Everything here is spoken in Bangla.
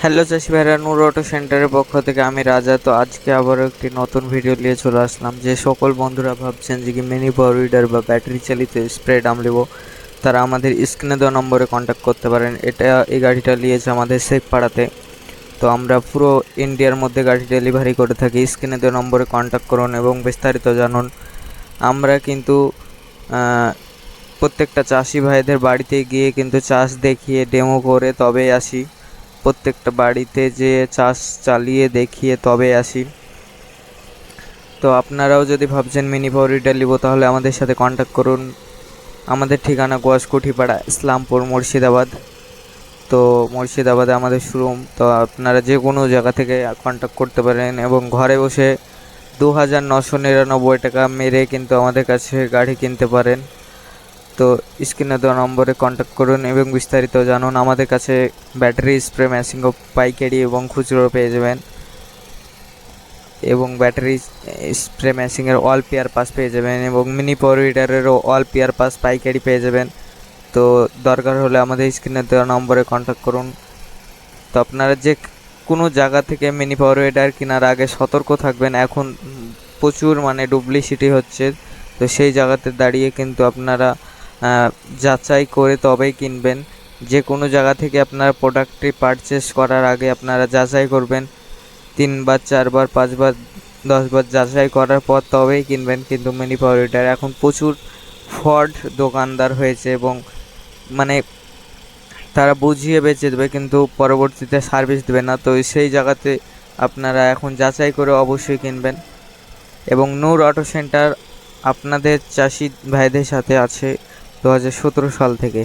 হ্যালো চাষি ভাইরা, নূর অটো সেন্টারের পক্ষ থেকে আমি রাজা। তো আজকে আবারও একটি নতুন ভিডিও নিয়ে চলে আসলাম। যে সকল বন্ধুরা ভাবছেন যে কি মিনি পাওয়ার উইডার বা ব্যাটারি চালিত স্প্রে ড্রাম নেব, তারা আমাদের স্ক্রিনে দেওয়া নম্বরে কন্ট্যাক্ট করতে পারেন। এই গাড়িটা নিয়েছে আমাদের শেখপাড়াতে। তো আমরা পুরো ইন্ডিয়ার মধ্যে গাড়ি ডেলিভারি করে থাকি। স্ক্রিনে দেওয়া নম্বরে কন্ট্যাক্ট করুন এবং বিস্তারিত জানুন। আমরা কিন্তু প্রত্যেকটা চাষি ভাইদের বাড়িতে গিয়ে কিন্তু চাষ দেখিয়ে ডেমো করে তবেই আসি। প্রত্যেকটা বাড়িতে যে চাষ চালিয়ে দেখিয়ে তবে আসি। তো আপনারাও যদি ভাবছেন মিনি পাওয়ার উইডার নিব, তাহলে আমাদের সাথে কন্ট্যাক্ট করুন। আমাদের ঠিকানা গোয়াসকুঠিপাড়া, ইসলামপুর, মুর্শিদাবাদ। তো মুর্শিদাবাদে আমাদের শোরুম। তো আপনারা যে কোনো জায়গা থেকে কন্ট্যাক্ট করতে পারেন এবং ঘরে বসে 2999 টাকা মেরে কিন্তু আমাদের কাছে গাড়ি কিনতে পারেন। তো স্ক্রিনে দেওয়া নম্বরে কন্ট্যাক্ট করুন এবং বিস্তারিত জানুন। আমাদের কাছে ব্যাটারি স্প্রে মেশিনও পাইকারি এবং খুচরো পেয়ে যাবেন, এবং ব্যাটারি স্প্রে মেশিনের অল পেয়ার পাস পেয়ে যাবেন, এবং মিনি পাওয়ার উইডারেরও অল পেয়ার পাস পাইকারি পেয়ে যাবেন। তো দরকার হলে আমাদের স্ক্রিনে দেওয়া নম্বরে কন্ট্যাক্ট করুন। তো আপনারা যে কোনো জায়গা থেকে মিনি পাওয়ার উইডার কেনার আগে সতর্ক থাকবেন। এখন প্রচুর ডুপ্লিসিটি হচ্ছে। তো সেই জায়গাতে দাঁড়িয়ে কিন্তু আপনারা যাচাই করে তবেই কিনবেন। যে কোনো জায়গা থেকে আপনারা প্রোডাক্টটি পারচেস করার আগে আপনারা যাচাই করবেন। 3বার 4বার 5বার 10বার যাচাই করার পর তবেই কিনবেন। কিন্তু মিনি পাওয়ার উইডার এখন প্রচুর ফ্রড দোকানদার হয়েছে, এবং তারা বুঝিয়ে বেচে দেবে কিন্তু পরবর্তীতে সার্ভিস দেবে না। তো সেই জায়গাতে আপনারা এখন যাচাই করে অবশ্যই কিনবেন। এবং নূর অটো সেন্টার আপনাদের চাষি ভাইদের সাথে আছে 2017 সাল থেকে।